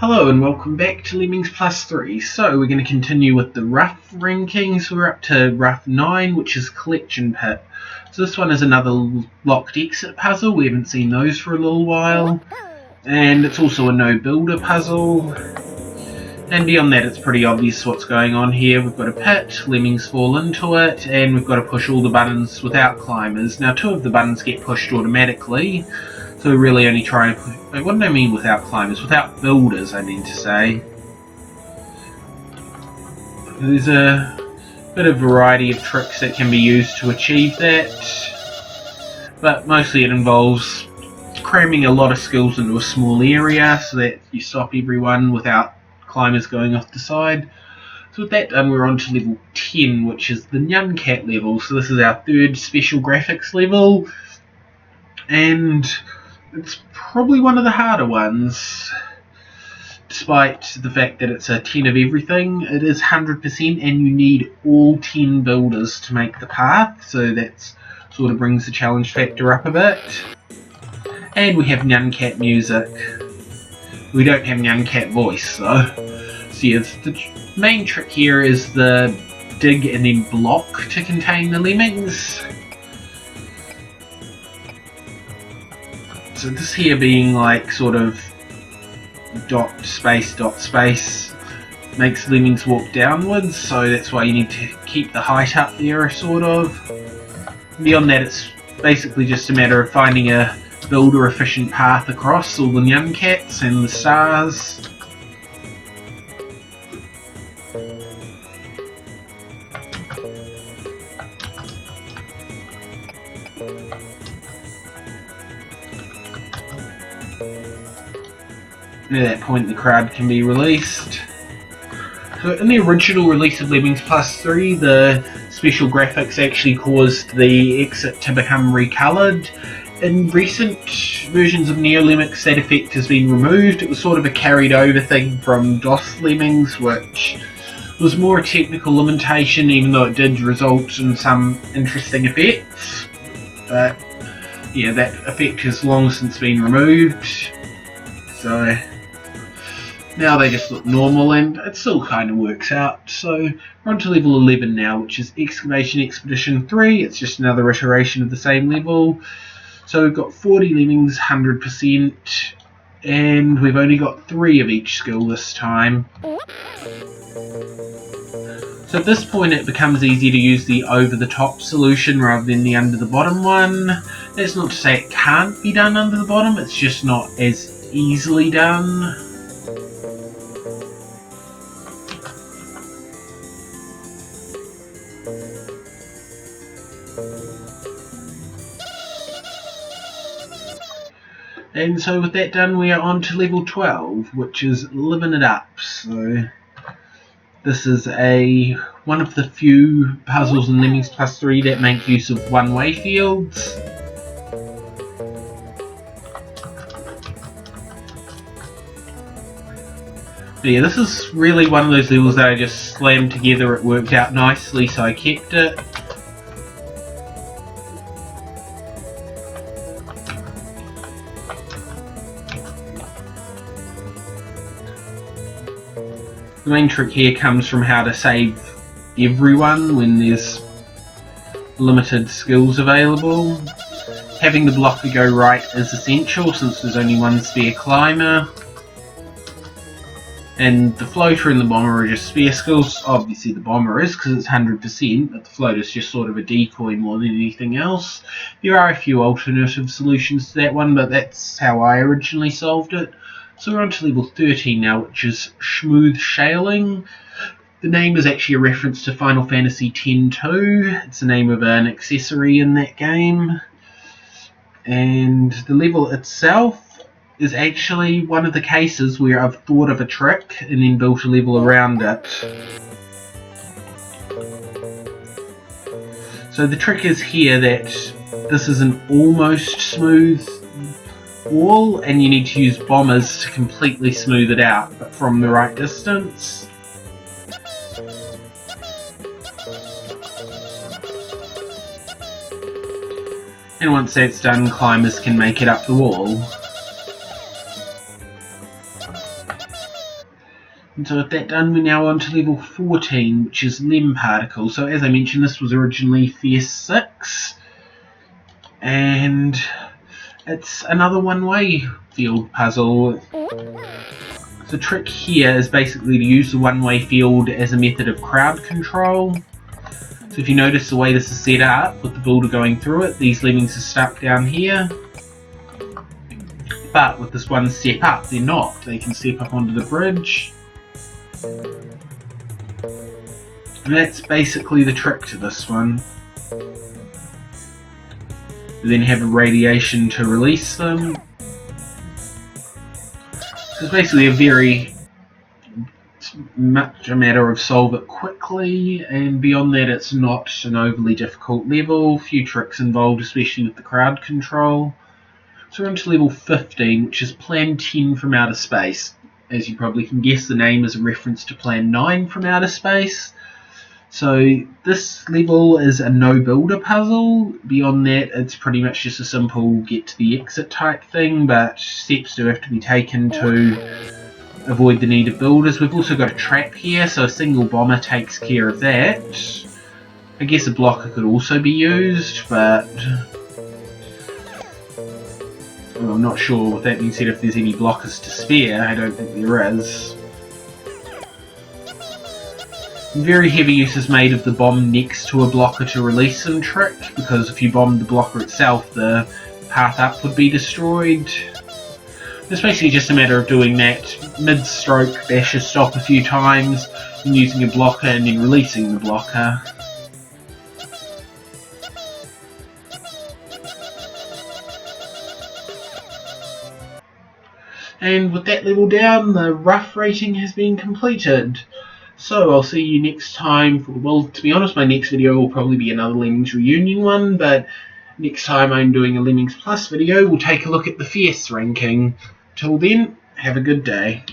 Hello and welcome back to Lemmings Plus III. So we're going to continue with the rough rankings. We're up to rough 9, which is Collection Pit. So this one is another locked exit puzzle. We haven't seen those for a little while. And it's also a no builder puzzle. And beyond that, it's pretty obvious what's going on here. We've got a pit, lemmings fall into it, and we've got to push all the buttons without climbers. Now 2 of the buttons get pushed automatically. So we're really only trying to push... What do I mean without climbers? Without builders, I mean to say. There's a bit of variety of tricks that can be used to achieve that. But mostly it involves cramming a lot of skills into a small area so that you stop everyone without climbers going off the side. So with that done, we're on to level 10, which is the Nyan Cat level. So this is our 3rd special graphics level. And it's probably one of the harder ones, despite the fact that it's a 10 of everything. It is 100% and you need all 10 builders to make the path, so that sort of brings the challenge factor up a bit. And we have Nyan Cat music. We don't have Nyan Cat voice though. So yeah, the main trick here is the dig and then block to contain the lemmings. So this here being like sort of dot space makes lemmings walk downwards, so that's why you need to keep the height up there sort of. Beyond that, it's basically just a matter of finding a builder efficient path across all the Nyan Cats and the stars. And at that point the crowd can be released. So in the original release of Lemmings Plus III, the special graphics actually caused the exit to become recoloured. In recent versions of Neo Lemmings, that effect has been removed. It was sort of a carried over thing from DOS Lemmings, which was more a technical limitation, even though it did result in some interesting effects. But yeah, that effect has long since been removed. So now they just look normal, and it still kind of works out. So we're on to level 11 now, which is Excavation Expedition 3. It's just another iteration of the same level. So we've got 40 lemmings, 100%, and we've only got 3 of each skill this time. So at this point it becomes easy to use the over-the-top solution rather than the under-the-bottom one. That's not to say it can't be done under the bottom, it's just not as easily done. And so with that done, we are on to level 12, which is Living It Up. So this is one of the few puzzles in Lemmings Plus 3 that make use of one-way fields. But yeah, this is really one of those levels that I just slammed together. It worked out nicely, so I kept it. The main trick here comes from how to save everyone when there's limited skills available. Having the blocker go right is essential since there's only one spare climber. And the floater and the bomber are just spare skills. Obviously the bomber is because it's 100%, but the floater is just sort of a decoy more than anything else. There are a few alternative solutions to that one, but that's how I originally solved it. So we're on to level 13 now, which is Smooth Sailing. The name is actually a reference to Final Fantasy X-2. It's the name of an accessory in that game. And the level itself is actually one of the cases where I've thought of a trick and then built a level around it. So the trick is here that this is an almost smooth wall, and you need to use bombers to completely smooth it out, but from the right distance. And once that's done, climbers can make it up the wall. And so with that done, we're now on to level 14, which is Lemming Article. So as I mentioned, this was originally Phase 6, and it's another one-way field puzzle. The trick here is basically to use the one-way field as a method of crowd control. So if you notice the way this is set up, with the builder going through it, these lemmings are stuck down here. But with this one step up, they're not. They can step up onto the bridge. And that's basically the trick to this one. You then have a radiation to release them. So it's basically much a matter of solve it quickly, and beyond that it's not an overly difficult level. Few tricks involved, especially with the crowd control. So we're on to level 15, which is Plan 10 from Outer Space. As you probably can guess, the name is a reference to Plan 9 from Outer Space. So this level is a no-builder puzzle. Beyond that, it's pretty much just a simple get-to-the-exit type thing, but steps do have to be taken to avoid the need of builders. We've also got a trap here, so a single bomber takes care of that. I guess a blocker could also be used, but well, I'm not sure with that being said if there's any blockers to spare. I don't think there is. Very heavy use is made of the bomb next to a blocker to release them trick, because if you bombed the blocker itself, the path up would be destroyed. It's basically just a matter of doing that mid-stroke, bash a stop a few times, and using a blocker and then releasing the blocker. And with that level down, the rough rating has been completed. So I'll see you next time. Well, to be honest, my next video will probably be another Lemmings reunion one, but next time I'm doing a Lemmings Plus video, we'll take a look at the Fierce ranking. Till then, have a good day.